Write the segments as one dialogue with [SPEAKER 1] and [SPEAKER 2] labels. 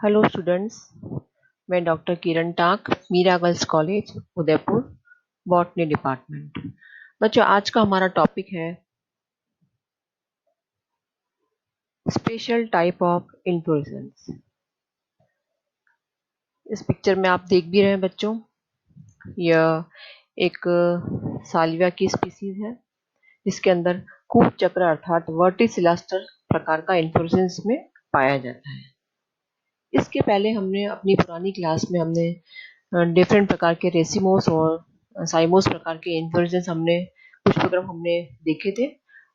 [SPEAKER 1] Hello students, मैं doctor Kiran Tak, Meera girls college Udaipur, botany department. बच्चों, आज का हमारा टॉपिक है स्पेशल टाइप ऑफ इन्फ्लोरेसेंस। इस पिक्चर में आप देख भी रहे हैं बच्चों, यह एक साल्विया की स्पीसीज है जिसके अंदर कूट चक्र अर्थात वर्टिसिलास्टर प्रकार का इन्फ्लोरेसेंस में पाया जाता है। इसके पहले हमने अपनी पुरानी क्लास में हमने डिफरेंट प्रकार के रेसिमोस और साइमोस प्रकार के इन्फ्लोरेसेंस हमने पुष्पक्रम हमने देखे थे।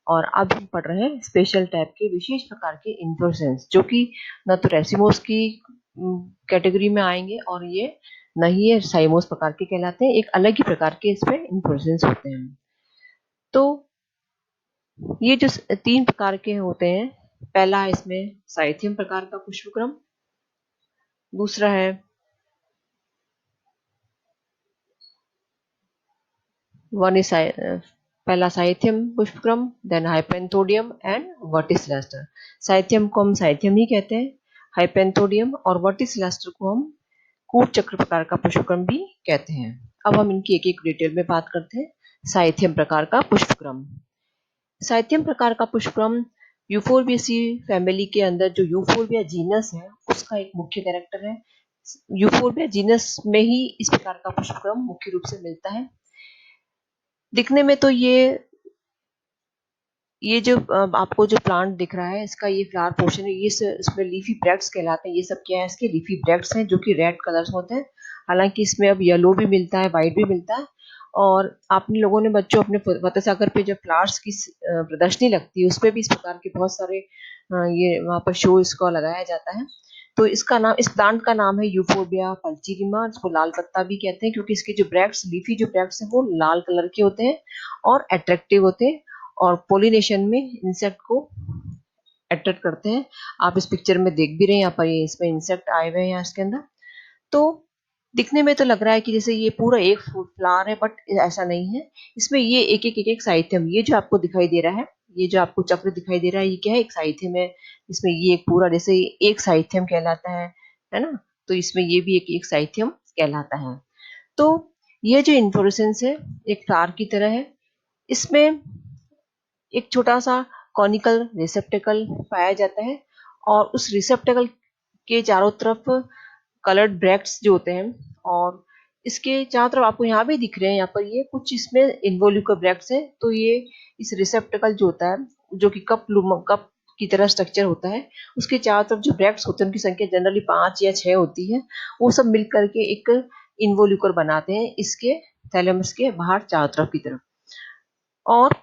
[SPEAKER 1] और अब हम पढ़ रहे हैं स्पेशल टाइप के विशेष प्रकार के इन्फ्लोरेसेंस, जो कि न तो रेसिमोस की कैटेगरी में आएंगे और ये न ही ये साइमोस प्रकार के कहलाते हैं। एक अलग ही प्रकार के इसमें इन्फ्लोरेसेंस होते हैं। तो ये जो तीन प्रकार के होते हैं, पहला है इसमें साइथियम प्रकार का पुष्पक्रम, दूसरा है पहला साइथियम पुष्पक्रम, then hypanthodium and verticillaster. Cyathium को हम साइथियम ही कहते हैं, हाइपेंथोडियम और वर्टिसिलास्टर को हम कूट चक्र प्रकार का पुष्पक्रम भी कहते हैं। अब हम इनकी एक एक डिटेल में बात करते हैं। साइथियम प्रकार का पुष्पक्रम। साइथियम प्रकार का पुष्पक्रम यूफोरबिएसी फैमिली के अंदर जो यूफोरबिया जीनस है उसका एक मुख्य कैरेक्टर है। यूफोरबिया जीनस में ही इस प्रकार का पुष्पक्रम मुख्य रूप से मिलता है। दिखने में तो ये जो आपको जो प्लांट दिख रहा है, इसका ये फ्लावर पोर्शन है, ये इसमें लीफी ब्रैक्ट्स कहलाते हैं। ये सब क्या है, इसके लीफी ब्रैक्ट्स हैं जो कि रेड कलर्स होते हैं। हालांकि इसमें अब येलो भी मिलता है, वाइट भी मिलता है। और आपने लोगों ने बच्चों अपने फतेह सागर पे जब फ्लावर्स की प्रदर्शनी लगती है उस पर भी इस प्रकार के बहुत सारे ये वहाँ पर शो इसको लगाया जाता है। तो इसका नाम, इस प्लांट का नाम है यूफोरबिया पल्चीरिमा, इसको लाल पत्ता भी कहते हैं क्योंकि इसके जो ब्रैक्ट्स, लीफी जो ब्रैक्ट्स हैं वो लाल कलर के होते हैं और अट्रैक्टिव होते हैं और पोलिनेशन में इंसेक्ट को अट्रैक्ट करते हैं। आप इस पिक्चर में देख भी रहे हैं, यहाँ पर ये इसमें इंसेक्ट आए हुए हैं यहाँ इसके अंदर। तो दिखने में तो लग रहा है कि जैसे ये पूरा एक फ्लावर है, बट ऐसा नहीं है। इसमें ये एक साइथियम, ये जो आपको दिखाई दे रहा है, ये जो आपको चक्र दिखाई दे रहा है, ये क्या है, एक साइथियम है। इसमें ये एक पूरा जैसे एक साइथियम कहलाता है ना। तो इसमें ये भी एक साइथियम कहलाता है। तो ये जो इन्फ्लोरेसेंस है एक फ्लावर की तरह है। इसमें एक छोटा सा कॉनिकल रिसेप्टेकल पाया जाता है और उस रिसेप्टेकल के चारों तरफ कलर्ड ब्रैक्ट्स जो होते हैं, और इसके चारों तरफ आपको यहाँ भी दिख रहे हैं, यहाँ पर ये कुछ इसमें इन्वोल्यूकर ब्रैक्ट्स हैं। तो ये इस रिसेप्टेकल जो होता है, जो कि कप की तरह स्ट्रक्चर होता है, उसके चारों तरफ जो ब्रैक्ट्स होते हैं उनकी संख्या जनरली 5 या 6 होती है। वो सब मिल करके एक इन्वोल्यूकर बनाते हैं इसके थैलेमस के बाहर चारों तरफ की तरफ। और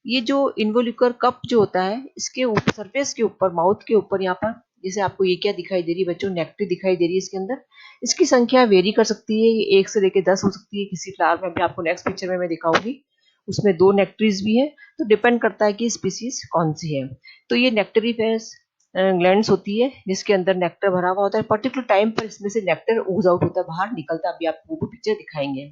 [SPEAKER 1] ये जो इन्वोल्यूकर कप जो होता है, इसके ऊपर सरफेस के ऊपर, माउथ के ऊपर, यहाँ पर जैसे आपको ये क्या दिखाई दे रही है बच्चों, नेक्ट्री दिखाई दे रही है इसके अंदर। इसकी संख्या वेरी कर सकती है, ये 1 से लेकर 10 हो सकती है किसी फ्लावर में। अभी आपको नेक्स्ट पिक्चर में मैं दिखाऊंगी, उसमें 2 नेक्ट्रीज भी है। तो डिपेंड करता है कि स्पीसीज कौन सी है। तो ये नेक्टरीफेरस ग्लैंड्स होती है जिसके अंदर नेक्टर भरा हुआ होता है। पर्टिकुलर टाइम पर इसमें से नेक्टर ooze आउट होता है, बाहर निकलता है। अभी आपको वो पिक्चर दिखाएंगे।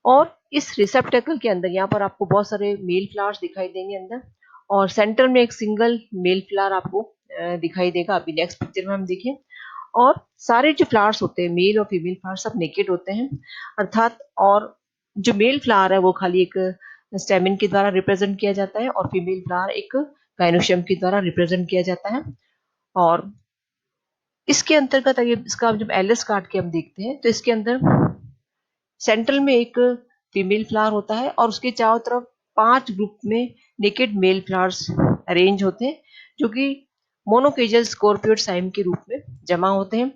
[SPEAKER 1] और इस रिसेप्टेकल के अंदर यहाँ पर आपको बहुत सारे मेल फ्लावर्स दिखाई देंगे अंदर, और सेंटर में एक सिंगल मेल फ्लावर आपको दिखाई देगा। अभी नेक्स्ट पिक्चर में हम देखें। और सारे जो फ्लावर्स होते हैं, मेल और फीमेल फ्लावर, सब नेकेड होते हैं अर्थात। और जो मेल फ्लावर है वो खाली एक स्टेमिन के द्वारा रिप्रेजेंट किया जाता है और फीमेल फ्लावर एक गाइनोशियम के द्वारा रिप्रेजेंट किया जाता है। और इसके अंतर्गत इसका जब एलिस काट के हम देखते हैं तो इसके अंदर सेंट्रल में एक फीमेल फ्लावर होता है और उसके चारों तरफ 5 ग्रुप में नेकेड मेल फ्लावर्स अरेंज होते हैं, जो कि मोनोकेजल स्कॉर्पियोइड साइम के रूप में जमा होते हैं।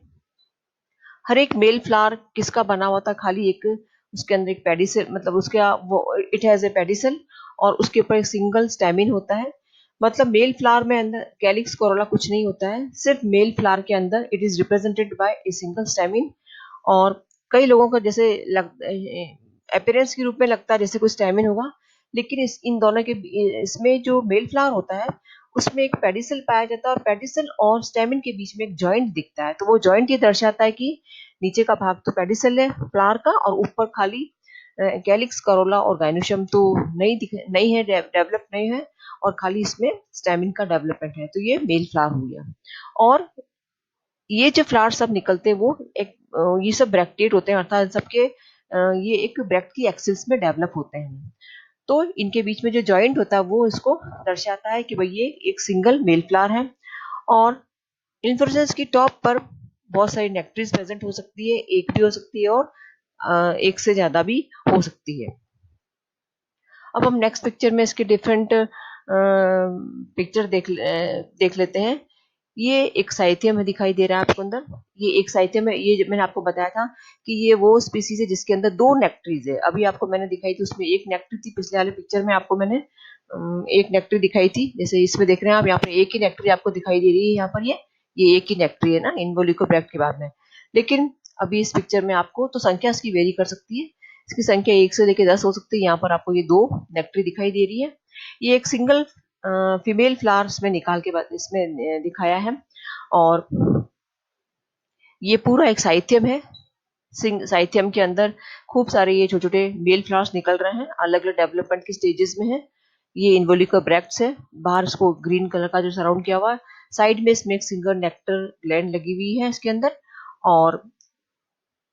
[SPEAKER 1] हर एक मेल फ्लावर किसका बना हुआ था, खाली एक उसके अंदर एक पेडिसल, मतलब उसका वो इट हैज ए पेडिसल, और उसके ऊपर एक सिंगल स्टेमिन होता है। मतलब मेल फ्लावर में अंदर कैलिक्स कोरोला कुछ नहीं होता है, सिर्फ मेल फ्लावर के अंदर it is represented by a single stamen. और कई लोगों का जैसे अपीयरेंस के रूप में लगता है जैसे कोई स्टेमिन होगा, लेकिन इन दोनों के इसमें जो मेल फ्लावर होता है उसमें एक पेडिसल पाया जाता है, और पेडिसल और स्टेमिन के बीच में एक जॉइंट दिखता है। तो वो जॉइंट ये दर्शाता है कि नीचे का भाग तो पेडिसल है फ्लावर का, और ऊपर खाली कैलिक्स करोला और गाइनोशियम तो नहीं है, डेवलप नहीं है, और खाली इसमें स्टेमिन का डेवलपमेंट है। तो ये मेल फ्लावर हो गया। और ये जो फ्लावर सब निकलते हैं वो एक ये सब ब्रैक्टेट होते हैं, अर्थात सबके ये एक ब्रैक्ट की एक्सिस में डेवलप होते हैं। तो इनके बीच में जो जॉइंट होता है वो इसको दर्शाता है कि भाई ये एक सिंगल मेल फ्लावर है। और इन्फ्लोरेसेंस की टॉप पर बहुत सारी नेक्टरीज प्रेजेंट हो सकती है, एक भी हो सकती है और एक से ज्यादा भी हो सकती है। अब हम नेक्स्ट पिक्चर में इसके डिफरेंट पिक्चर देख लेते हैं। ये एक साइथियम में दिखाई दे रहा है आपको अंदर। ये एक साइथियम है, ये मैंने आपको बताया था कि ये वो स्पीसीज है जिसके अंदर दो नेक्टरीज है। अभी आपको मैंने दिखाई थी उसमें एक नेक्टरी थी, पिछले वाले पिक्चर में आपको मैंने एक नेक्टरी दिखाई थी। जैसे इसमें देख रहे हैं आप, यहाँ पर एक ही नेक्टरी आपको दिखाई दे रही है। यहाँ पर ये एक ही नेक्टरी है ना इन्वोल्यूकोब्रैक्ट के बाद में। लेकिन अभी इस पिक्चर में आपको तो संख्या इसकी वेरी कर सकती है, इसकी संख्या 1 से लेकर 10 हो सकती है। यहाँ पर आपको ये दो नेक्टरी दिखाई दे रही है। ये एक सिंगल फीमेल फ्लावर्स में निकाल के बाद इसमें दिखाया है। और ये पूरा एक साइथियम है। साइथियम के अंदर खूब सारे ये छोटे छोटे मेल फ्लावर्स निकल रहे हैं, अलग अलग डेवलपमेंट के स्टेजेस में है। ये इन्वोल्यूकर ब्रैक्ट्स है, बाहर इसको ग्रीन कलर का जो सराउंड किया हुआ है। साइड में इसमें एक सिंगल नेक्टर ग्लैंड लगी हुई है इसके अंदर। और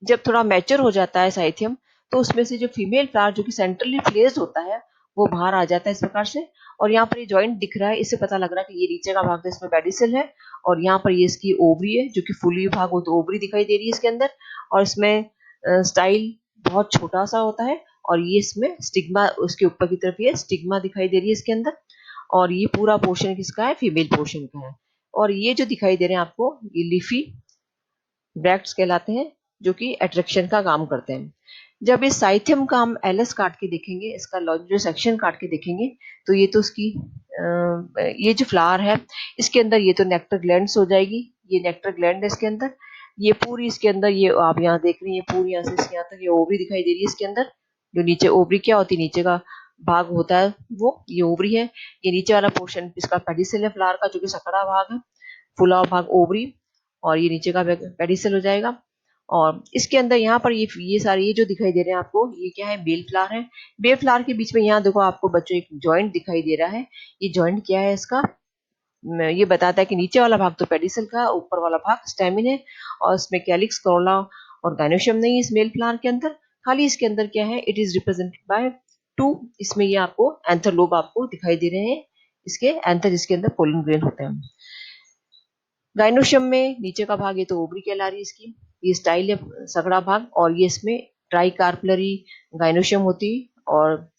[SPEAKER 1] जब थोड़ा मैच्योर हो जाता है साइथियम, तो उसमें से जो फीमेल फ्लावर जो कि सेंट्रली प्लेस्ड होता है वो बाहर आ जाता है इस प्रकार से। और यहाँ पर ये जॉइंट दिख रहा है, इससे पता लग रहा है कि ये नीचे का भाग तो इसमें पेडिसल है। और यहाँ पर ये इसकी ओवरी है जो कि फुली भाग हो तो ओवरी दिखाई दे रही है इसके अंदर। और इसमें स्टाइल बहुत छोटा सा होता है। और ये इसमें स्टिग्मा उसके ऊपर की तरफ ये स्टिग्मा दिखाई दे रही है इसके अंदर। और ये पूरा पोर्शन किसका है, फीमेल पोर्शन का है। और ये जो दिखाई दे रहे हैं आपको, ये लीफी ब्रैक्ट्स कहलाते हैं जो कि अट्रैक्शन का काम करते हैं। जब इस साइथियम का हम एलएस काट के देखेंगे, इसका लॉन्जिट्यूडनल सेक्शन काट के देखेंगे, तो ये तो उसकी ये जो फ्लावर है इसके अंदर ये तो नेक्टर ग्लैंड्स हो जाएगी। ये नेक्टर ग्लैंड है इसके अंदर। ये पूरी इसके अंदर ये आप यहाँ देख रही हैं, पूरी यहाँ से इसके यहाँ तक ये ओवरी दिखाई दे रही है इसके अंदर। जो नीचे ओवरी क्या होती है, नीचे का भाग होता है वो ये ओवरी है। ये नीचे वाला पोर्शन इसका पेडिसल है फ्लावर का, जो कि सकड़ा भाग है, फुला भाग ओवरी। और ये नीचे का पेडिसल हो जाएगा। और इसके अंदर यहाँ पर ये सारे ये जो दिखाई दे रहे हैं आपको, ये क्या है, बेल फ्लावर है। बेल फ्लावर के बीच में यहाँ देखो आपको बच्चों एक जॉइंट दिखाई दे रहा है। ये जॉइंट क्या है इसका, ये बताता है कि नीचे वाला भाग तो पेडिसल का, ऊपर वाला भाग स्टेमिन है। और इसमें कैलिक्स, कोरोला और गाइनोशियम नहीं है इस मेल फ्लावर के अंदर। खाली इसके अंदर क्या है, it is represented by two, इसमें ये आपको एंथर लोब आपको दिखाई दे रहे हैं, इसके एंथर जिसके अंदर पोलन ग्रेन होते हैं। गाइनोशियम में नीचे का भाग ये तो ओवरी कहला रही है इसकी, ये स्टाइल है सगड़ा भाग। और ये इसमें ट्राई कार्पलरी गाइनोशियम होती है। और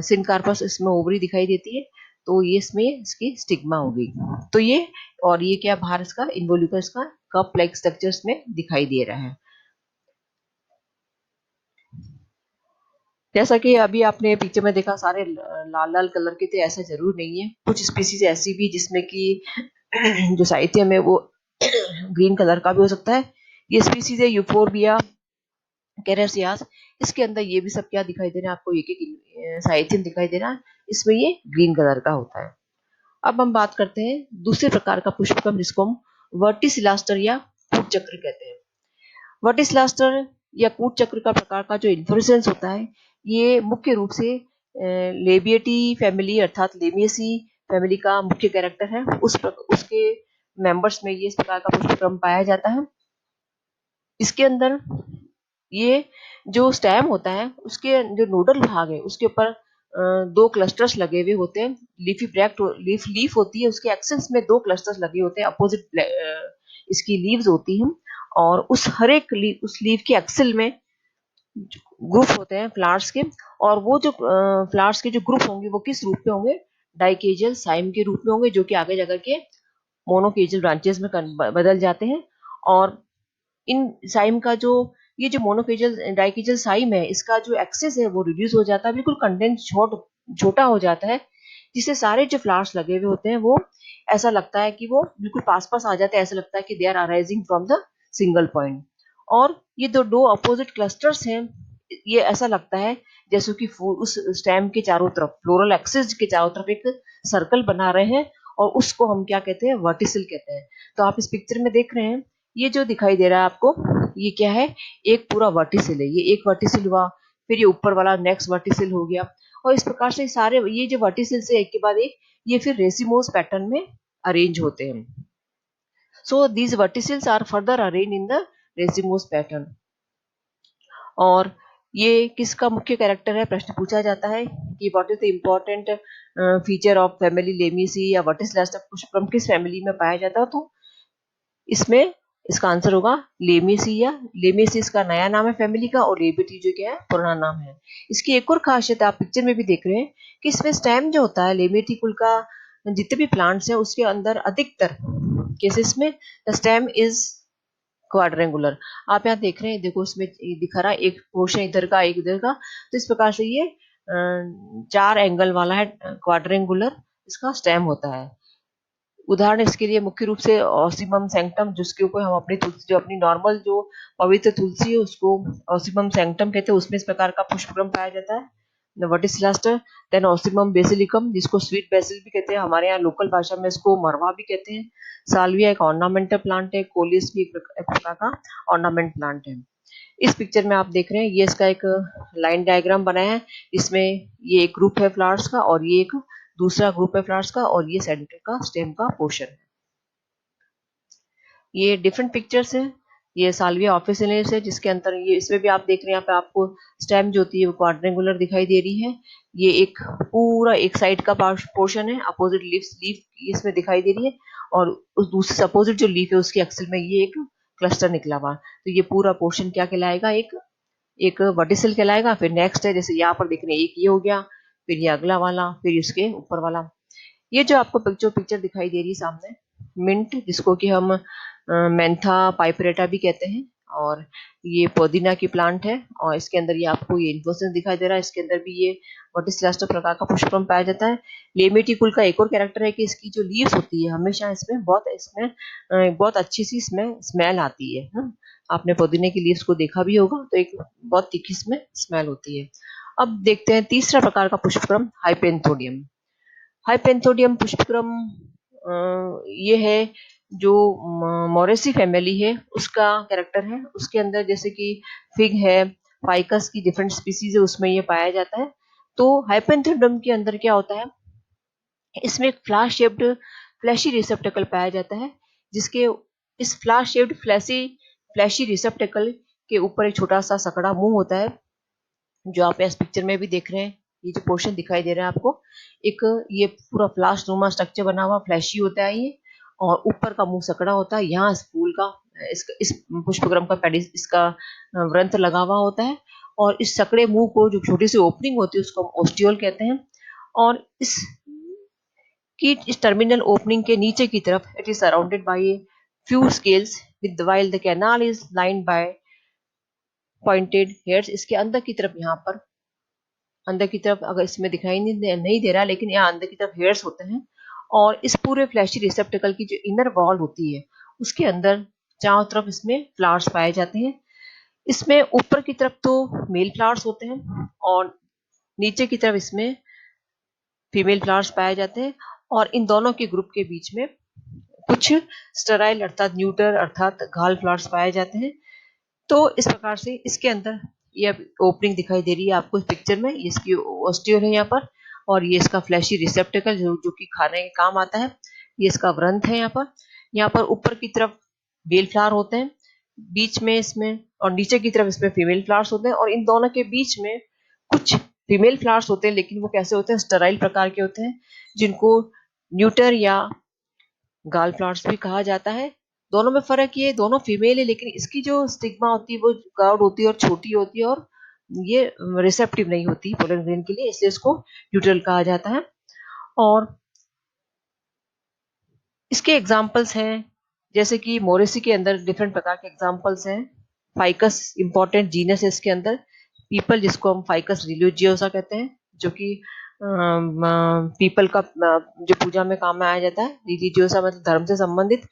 [SPEAKER 1] सिनकार्पस इसमें ओवरी दिखाई देती है। तो ये इसमें इसकी स्टिग्मा हो गई। तो ये, और ये क्या बाहर इसका इन्वोल्यूकर इसका कप लाइक स्ट्रक्चर्स में दिखाई दे रहा है। जैसा कि अभी आपने पिक्चर में देखा सारे लाल लाल कलर के थे, ऐसा जरूर नहीं है। कुछ स्पीसीज ऐसी भी जिसमें कि जो साहित्य है वो ग्रीन कलर का भी हो सकता है। ये स्पीसीज है यूफोरबिया कैरेसियास, इसके अंदर ये भी सब क्या दिखाई दे रहा है आपको, एक साहित्यम दिखाई दे रहा है, इसमें ये ग्रीन कलर का होता है। अब हम बात करते हैं दूसरे प्रकार का पुष्पकम जिसको हम वर्टिसिलास्टर या कूट चक्र कहते हैं। वर्टिसिलास्टर या कूट चक्र का प्रकार का जो इन्फ्लोरेसेंस होता है, ये मुख्य रूप से लेबिएटी फैमिली अर्थात लेमियसी फैमिली का मुख्य कैरेक्टर है। उसके मेंबर्स में ये इस प्रकार का पुष्पक्रम पाया जाता है। इसके अंदर ये जो स्टेम होता है उसके जो नोडल भाग है उसके ऊपर दो क्लस्टर्स लगे हुए होते हैं। लीफी ब्रैक्ट लीफ होती है, उसके एक्सेस में दो क्लस्टर्स लगे होते हैं, अपोजिट इसकी लीव्स होती हैं। और उस हर एक उस लीफ के एक्सेल में ग्रुप होते हैं फ्लावर्स के। और वो जो फ्लावर्स के जो ग्रुप होंगे वो किस रूप में होंगे, डाइकेजल साइम के रूप में होंगे, जो कि आगे जाकर के मोनोकेजल ब्रांचेस में बदल जाते हैं। और इन साइम का जो ये जो मोनोकेजल डाइकेजल साइम है, इसका जो एक्सेस है वो रिड्यूस हो जाता है, बिल्कुल कंटेंट छोटा हो जाता है, जिससे सारे जो फ्लावर्स लगे हुए होते हैं वो ऐसा लगता है कि वो बिल्कुल पास पास आ जाते हैं, ऐसा लगता है कि they are arising from the single point. और ये दो दो अपोजिट क्लस्टर्स हैं, ये ऐसा लगता है जैसे कि उस स्टेम के चारों तरफ, फ्लोरल एक्सिस के चारों तरफ एक सर्कल बना रहे हैं। और उसको हम क्या कहते हैं, वर्टिसिल कहते हैं। तो आप इस पिक्चर में देख रहे हैं, ये जो दिखाई दे रहा है आपको, ये क्या है, एक पूरा वर्टिसिल है। ये एक वर्टिसिल हुआ, फिर ये ऊपर वाला नेक्स्ट वर्टिसिल हो गया। और इस प्रकार से सारे ये जो वर्टिसिल से एक के बाद एक ये फिर रेसिमोस पैटर्न में अरेंज होते हैं। So these verticils are further arranged in the racemose pattern. और ये किसका मुख्य कैरेक्टर है, प्रश्न पूछा जाता है कि what is the important feature of family Lamiaceae या व्हाट इज लास्ट ऑफ पुष्पक्रम किस फैमिली में पाया जाता है, तो इसमें इसका आंसर होगा लेमिसिया। लेमिसी इसका नया नाम है फैमिली का, और लेबिटी जो क्या है पुराना नाम है। इसकी एक और खासियत आप पिक्चर में भी देख रहे हैं कि इसमें स्टेम जो होता है लेमिटी कुल का, जितने भी प्लांट्स हैं उसके अंदर अधिकतर केसेस में द स्टेम इज क्वाड्रेंगुलर। आप यहाँ देख रहे हैं, देखो इसमें दिखा रहा है एक पोर्शन इधर का एक इधर का, तो इस प्रकार से ये 4 एंगल वाला है, क्वाड्रेंगुलर इसका स्टेम होता है। उदाहरण इसके लिए मुख्य रूप से ऑसिमम सैंक्टम, जिसके ऊपर हम अपनी तुलसी, जो अपनी नॉर्मल जो पवित्र तुलसी है उसको ऑसिमम सैंक्टम कहते हैं, उसमें इस प्रकार का पुष्पक्रम पाया जाता है। What is last, then ocimum basilicum जिसको स्वीट बेसिल भी कहते हैं, हमारे यहाँ लोकल भाषा में इसको मरवा भी कहते हैं। साल्विया एक ऑर्नामेंटल प्लांट है, कोलियस भी एक प्रकार का ऑर्नामेंट प्लांट है। इस पिक्चर में आप देख रहे हैं ये इसका एक लाइन डायग्राम बनाया है, इसमें ये एक ग्रुप है फ्लावर्स का और ये एक दूसरा ग्रुप है फ्लावर्स का, और ये सेंटर का स्टेम का पोर्शन है। ये डिफरेंट पिक्चर्स है, ये साल्विया ऑफिसिनेलिस है जिसके अंदर ये इसमें भी आप देख रहे हैं, यहाँ पे आपको स्टेम जो होती है वो क्वाड्रेंगुलर दिखाई दे रही है। ये एक पूरा एक साइड का पोर्शन है, अपोजिट लीफ इसमें दिखाई दे रही है, और उस दूसरे अपोजिट जो लीफ है उसके एक्सिल में ये एक क्लस्टर निकला हुआ, तो ये पूरा पोर्शन क्या कहलाएगा, एक वर्टिसल कहलाएगा। फिर नेक्स्ट है, जैसे यहाँ पर देख रहे हैं एक ये हो गया, फिर ये अगला वाला, फिर इसके ऊपर वाला। ये जो आपको पिक्चर दिखाई दे रही है सामने, मिंट जिसको कि हम मेंथा पाइपरेटा भी कहते हैं, और ये पुदीना की प्लांट है, और इसके अंदर ये आपको ये इन्फोसेंस दिखाई दे रहा है, इसके अंदर भी ये वर्टिसिलास्टर प्रकार का पुष्पक्रम पाया जाता है। लेमिटी कुल का एक और कैरेक्टर है कि इसकी जो लीव्स होती है हमेशा इसमें बहुत अच्छी सी इसमें स्मेल आती है, आपने पुदीने की लीव्स को देखा भी होगा, तो एक बहुत तीखी इसमें स्मेल होती है। अब देखते हैं तीसरा प्रकार का पुष्पक्रम, हाइपेंथोडियम। हाइपेंथोडियम पुष्पक्रम ये है जो मोरेसी फैमिली है उसका कैरेक्टर है, उसके अंदर जैसे कि फिग है, फाइकस की डिफरेंट स्पीसीज है, उसमें ये पाया जाता है। तो हाइपेंथोडियम के अंदर क्या होता है, इसमें एक फ्लावर शेप्ड फ्लैशी रिसेप्टेकल पाया जाता है, जिसके इस फ्लावर शेप्ड फ्लैशी रिसेप्टेकल के ऊपर एक छोटा सा सकड़ा मुंह होता है, जो आप इस पिक्चर में भी देख रहे हैं। ये जो पोर्शन दिखाई दे रहा है आपको, एक ये पूरा फ्लास नुमा स्ट्रक्चर बना हुआ फ्लैशी होता है ये, और ऊपर का मुंह सकड़ा होता है, यहाँ इस फूल का इस पुष्पक्रम का इसका व्रंथ लगा हुआ होता है, और इस सकड़े मुंह को जो छोटी सी ओपनिंग होती है उसको हम ओस्टियोल कहते हैं, और इस टर्मिनल ओपनिंग के नीचे की तरफ it is surrounded by few scales with while the canal is lined by pointed hairs. इसके अंदर की तरफ, यहाँ पर अंदर की तरफ अगर इसमें दिखाई नहीं दे रहा, लेकिन यहाँ अंदर की तरफ हेयर्स होते हैं, और इस पूरे फ्लैशी रिसेप्टेकल की जो इनर वॉल होती है उसके अंदर चारों तरफ इसमें फ्लावर्स पाए जाते हैं। इसमें ऊपर की तरफ तो मेल फ्लावर्स होते हैं और नीचे की तरफ इसमें फीमेल फ्लावर्स पाए जाते हैं, और इन दोनों के ग्रुप के बीच में कुछ स्टेराइल अर्थात न्यूटर अर्थात घाल फ्लावर्स पाए जाते हैं। तो इस प्रकार से इसके अंदर ये ओपनिंग दिखाई दे रही है आपको इस पिक्चर में, इसकी ओस्टियोल है यहाँ पर, और ये इसका फ्लैशी रिसेप्टेकल जो कि खाने के काम आता है, ये इसका व्रंथ है यहाँ पर ऊपर की तरफ मेल फ्लावर होते हैं, बीच में इसमें और नीचे की तरफ इसमें फीमेल फ्लावर्स होते हैं, और इन दोनों के बीच में कुछ फीमेल फ्लावर्स होते हैं, लेकिन वो कैसे होते हैं, स्टेराइल प्रकार के होते हैं, जिनको न्यूटर या गाल फ्लावर्स भी कहा जाता है। दोनों में फर्क ये, दोनों फीमेल है, लेकिन इसकी जो स्टिग्मा होती है वो कर्व्ड होती है और छोटी होती है, और ये रिसेप्टिव नहीं होती पोलन ग्रेन के लिए, इसलिए इसको न्यूट्रल कहा जाता है। और इसके एग्जाम्पल्स हैं, जैसे कि मोरेसी के अंदर डिफरेंट प्रकार के एग्जाम्पल्स हैं। फाइकस इंपॉर्टेंट जीनस है इसके अंदर, पीपल जिसको हम फाइकस रिलीजियोसा कहते हैं, जो कि पीपल का जो पूजा में काम में आया जाता है, रिलीजियोसा मतलब धर्म से संबंधित।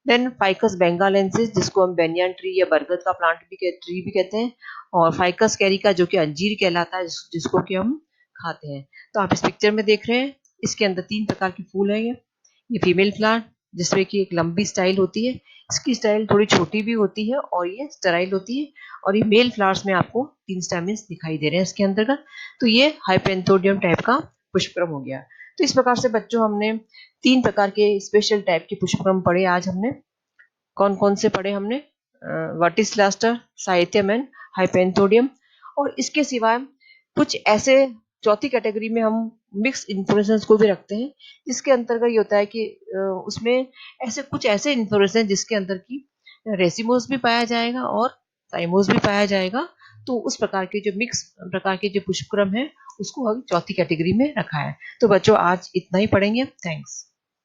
[SPEAKER 1] देन फाइकस बेंगालेंसिस जिसको हम बेनियन ट्री या बरगद का ट्री भी कहते हैं, और फाइकस कैरिका जो कि अंजीर कहलाता है, जिसको कि हम खाते हैं। तो आप इस पिक्चर में देख रहे हैं, इसके अंदर 3 प्रकार के फूल है। ये फीमेल फ्लावर जिसमें कि एक लंबी स्टाइल होती है, इसकी स्टाइल थोड़ी छोटी भी होती है और ये स्टेराइल होती है, और ये मेल फ्लावर्स में आपको 3 स्टैमेंस दिखाई दे रहे हैं इसके अंदर का। तो ये हाइपेंथोडियम टाइप का पुष्पक्रम हो गया। तो इस प्रकार से बच्चों हमने 3 प्रकार के स्पेशल टाइप के पुष्पक्रम पढ़े आज हमने। कौन कौन से पढ़े हमने? वर्टिस्लास्टर, साहित्यमैन, हाइपेंथोडियम, और इसके सिवाय कुछ ऐसे चौथी कैटेगरी में हम मिक्स इन्फ्लोरेसेंस को भी रखते हैं, जिसके अंतर्गत ये होता है कि उसमें ऐसे इन्फ्लोरेसेंस जिसके अंदर की रेसिमोस भी पाया जाएगा और साइमोस भी पाया जाएगा। तो उस प्रकार के जो मिक्स प्रकार के जो पुष्पक्रम है उसको हम चौथी कैटेगरी में रखा है। तो बच्चों आज इतना ही पढ़ेंगे। थैंक्स।